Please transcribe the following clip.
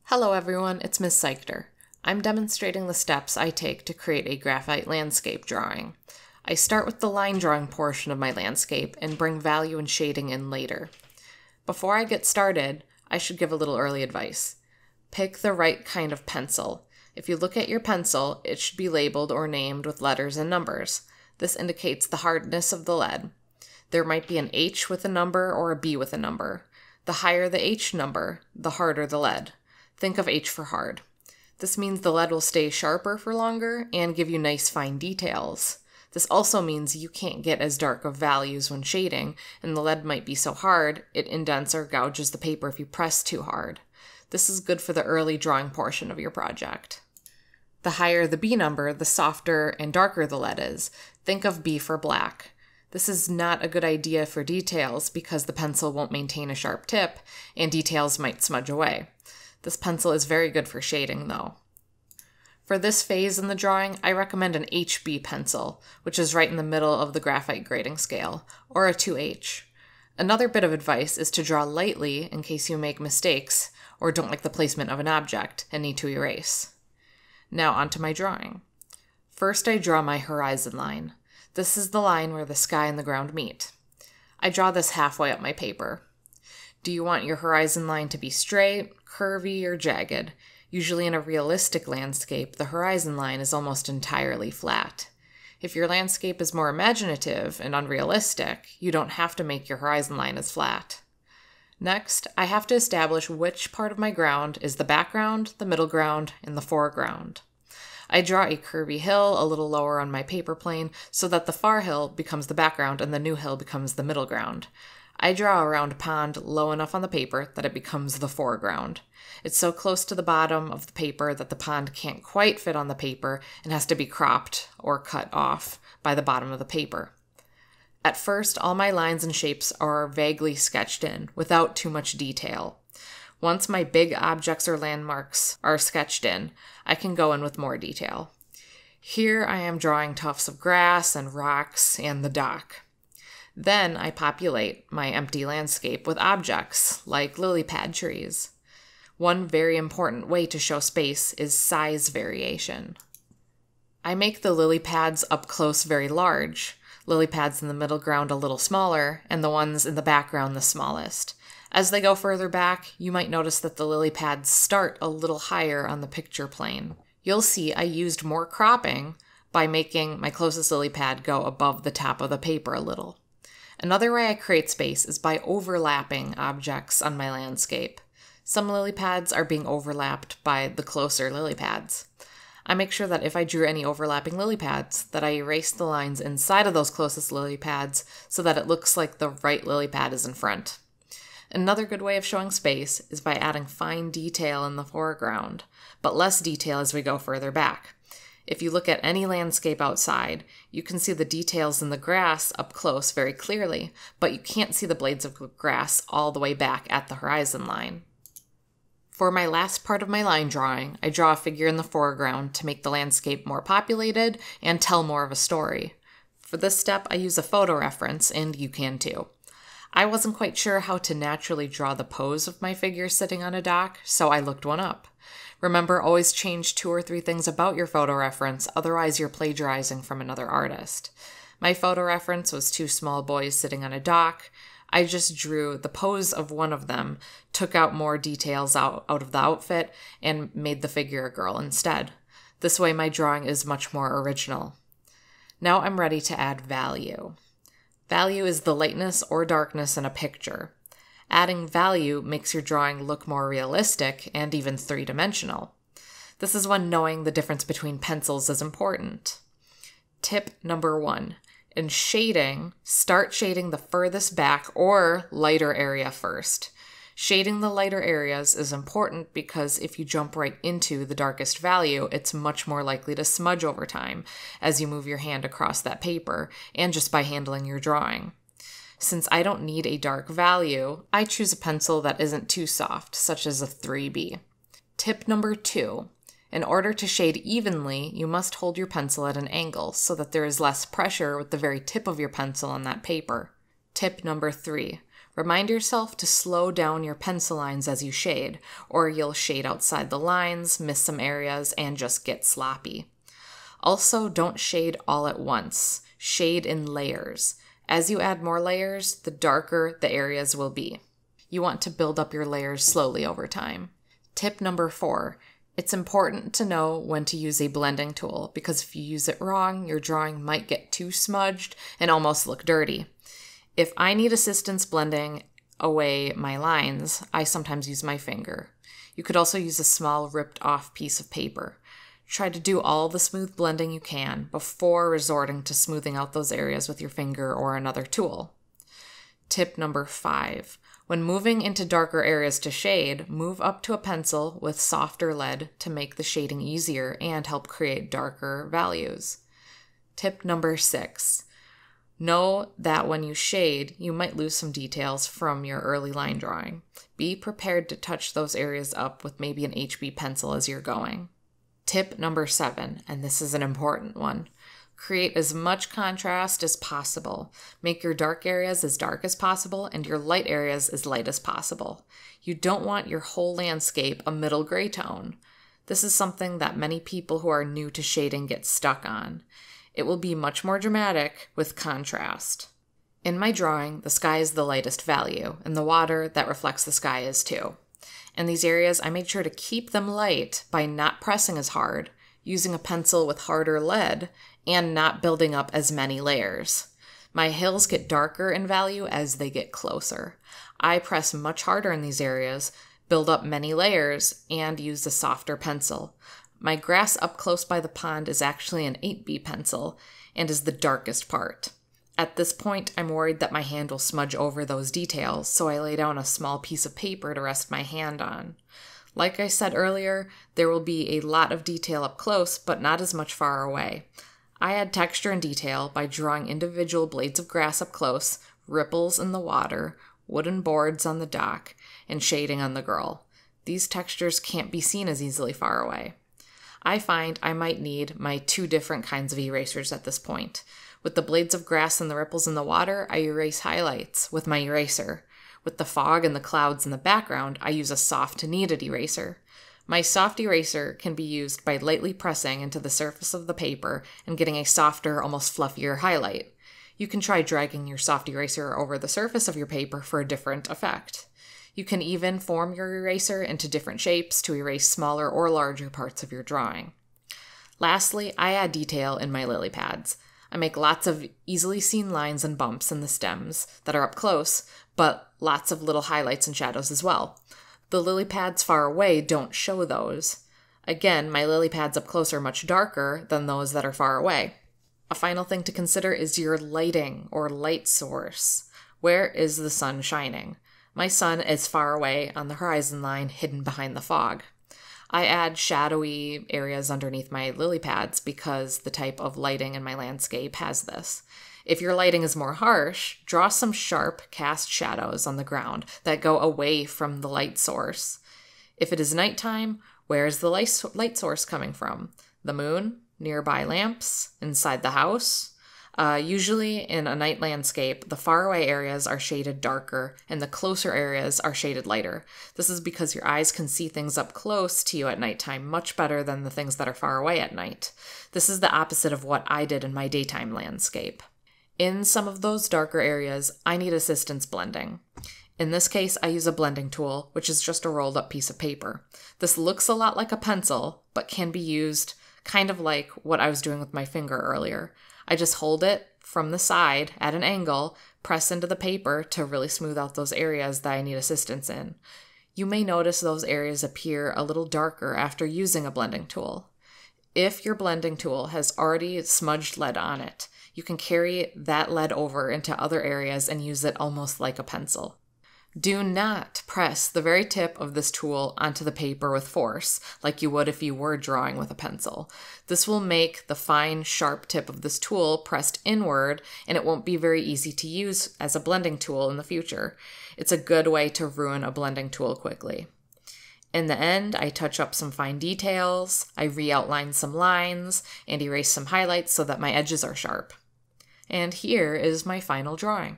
Hello everyone, it's Ms. Seichter. I'm demonstrating the steps I take to create a graphite landscape drawing. I start with the line drawing portion of my landscape and bring value and shading in later. Before I get started, I should give a little early advice. Pick the right kind of pencil. If you look at your pencil, it should be labeled or named with letters and numbers. This indicates the hardness of the lead. There might be an H with a number or a B with a number. The higher the H number, the harder the lead. Think of H for hard. This means the lead will stay sharper for longer and give you nice fine details. This also means you can't get as dark of values when shading, and the lead might be so hard it indents or gouges the paper if you press too hard. This is good for the early drawing portion of your project. The higher the B number, the softer and darker the lead is. Think of B for black. This is not a good idea for details because the pencil won't maintain a sharp tip and details might smudge away. This pencil is very good for shading though. For this phase in the drawing, I recommend an HB pencil, which is right in the middle of the graphite grading scale, or a 2H. Another bit of advice is to draw lightly in case you make mistakes or don't like the placement of an object and need to erase. Now onto my drawing. First I draw my horizon line. This is the line where the sky and the ground meet. I draw this halfway up my paper. Do you want your horizon line to be straight, curvy, or jagged? Usually in a realistic landscape, the horizon line is almost entirely flat. If your landscape is more imaginative and unrealistic, you don't have to make your horizon line as flat. Next, I have to establish which part of my ground is the background, the middle ground, and the foreground. I draw a curvy hill a little lower on my paper plane so that the far hill becomes the background and the new hill becomes the middle ground. I draw a round pond low enough on the paper that it becomes the foreground. It's so close to the bottom of the paper that the pond can't quite fit on the paper and has to be cropped or cut off by the bottom of the paper. At first, all my lines and shapes are vaguely sketched in, without too much detail. Once my big objects or landmarks are sketched in, I can go in with more detail. Here I am drawing tufts of grass and rocks and the dock. Then I populate my empty landscape with objects like lily pad trees. One very important way to show space is size variation. I make the lily pads up close very large, lily pads in the middle ground a little smaller, and the ones in the background the smallest. As they go further back, you might notice that the lily pads start a little higher on the picture plane. You'll see I used more cropping by making my closest lily pad go above the top of the paper a little. Another way I create space is by overlapping objects on my landscape. Some lily pads are being overlapped by the closer lily pads. I make sure that if I drew any overlapping lily pads, that I erase the lines inside of those closest lily pads so that it looks like the right lily pad is in front. Another good way of showing space is by adding fine detail in the foreground, but less detail as we go further back. If you look at any landscape outside, you can see the details in the grass up close very clearly, but you can't see the blades of grass all the way back at the horizon line. For my last part of my line drawing, I draw a figure in the foreground to make the landscape more populated and tell more of a story. For this step, I use a photo reference, and you can too. I wasn't quite sure how to naturally draw the pose of my figure sitting on a dock, so I looked one up. Remember, always change 2 or 3 things about your photo reference, otherwise you're plagiarizing from another artist. My photo reference was 2 small boys sitting on a dock. I just drew the pose of one of them, took out more details out of the outfit, and made the figure a girl instead. This way my drawing is much more original. Now I'm ready to add value. Value is the lightness or darkness in a picture. Adding value makes your drawing look more realistic and even 3-dimensional. This is when knowing the difference between pencils is important. Tip number 1. In shading, start shading the furthest back or lighter area first. Shading the lighter areas is important because if you jump right into the darkest value, it's much more likely to smudge over time as you move your hand across that paper and just by handling your drawing. Since I don't need a dark value, I choose a pencil that isn't too soft, such as a 3B. Tip number 2. In order to shade evenly, you must hold your pencil at an angle so that there is less pressure with the very tip of your pencil on that paper. Tip number 3. Remind yourself to slow down your pencil lines as you shade, or you'll shade outside the lines, miss some areas, and just get sloppy. Also, don't shade all at once. Shade in layers. As you add more layers, the darker the areas will be. You want to build up your layers slowly over time. Tip number 4. It's important to know when to use a blending tool, because if you use it wrong, your drawing might get too smudged and almost look dirty. If I need assistance blending away my lines, I sometimes use my finger. You could also use a small ripped off piece of paper. Try to do all the smooth blending you can before resorting to smoothing out those areas with your finger or another tool. Tip number 5. When moving into darker areas to shade, move up to a pencil with softer lead to make the shading easier and help create darker values. Tip number 6. Know that when you shade, you might lose some details from your early line drawing. Be prepared to touch those areas up with maybe an HB pencil as you're going. Tip number 7, and this is an important one. Create as much contrast as possible. Make your dark areas as dark as possible and your light areas as light as possible. You don't want your whole landscape a middle gray tone. This is something that many people who are new to shading get stuck on. It will be much more dramatic with contrast. In my drawing, the sky is the lightest value, and the water that reflects the sky is too. In these areas, I made sure to keep them light by not pressing as hard, using a pencil with harder lead, and not building up as many layers. My hills get darker in value as they get closer. I press much harder in these areas, build up many layers, and use a softer pencil. My grass up close by the pond is actually an 8B pencil and is the darkest part. At this point, I'm worried that my hand will smudge over those details, so I lay down a small piece of paper to rest my hand on. Like I said earlier, there will be a lot of detail up close, but not as much far away. I add texture and detail by drawing individual blades of grass up close, ripples in the water, wooden boards on the dock, and shading on the girl. These textures can't be seen as easily far away. I find I might need my 2 different kinds of erasers at this point. With the blades of grass and the ripples in the water, I erase highlights with my eraser. With the fog and the clouds in the background, I use a soft kneaded eraser. My soft eraser can be used by lightly pressing into the surface of the paper and getting a softer, almost fluffier highlight. You can try dragging your soft eraser over the surface of your paper for a different effect. You can even form your eraser into different shapes to erase smaller or larger parts of your drawing. Lastly, I add detail in my lily pads. I make lots of easily seen lines and bumps in the stems that are up close, but lots of little highlights and shadows as well. The lily pads far away don't show those. Again, my lily pads up close are much darker than those that are far away. A final thing to consider is your lighting or light source. Where is the sun shining? My sun is far away on the horizon line, hidden behind the fog. I add shadowy areas underneath my lily pads because the type of lighting in my landscape has this. If your lighting is more harsh, draw some sharp cast shadows on the ground that go away from the light source. If it is nighttime, where is the light source coming from? The moon? Nearby lamps? Inside the house? Usually in a night landscape, the faraway areas are shaded darker and the closer areas are shaded lighter. This is because your eyes can see things up close to you at nighttime much better than the things that are far away at night. This is the opposite of what I did in my daytime landscape. In some of those darker areas, I need assistance blending. In this case, I use a blending tool, which is just a rolled up piece of paper. This looks a lot like a pencil, but can be used kind of like what I was doing with my finger earlier. I just hold it from the side at an angle, press into the paper to really smooth out those areas that I need assistance in. You may notice those areas appear a little darker after using a blending tool. If your blending tool has already smudged lead on it, you can carry that lead over into other areas and use it almost like a pencil. Do not press the very tip of this tool onto the paper with force, like you would if you were drawing with a pencil. This will make the fine, sharp tip of this tool pressed inward, and it won't be very easy to use as a blending tool in the future. It's a good way to ruin a blending tool quickly. In the end, I touch up some fine details, I re-outline some lines, and erase some highlights so that my edges are sharp. And here is my final drawing.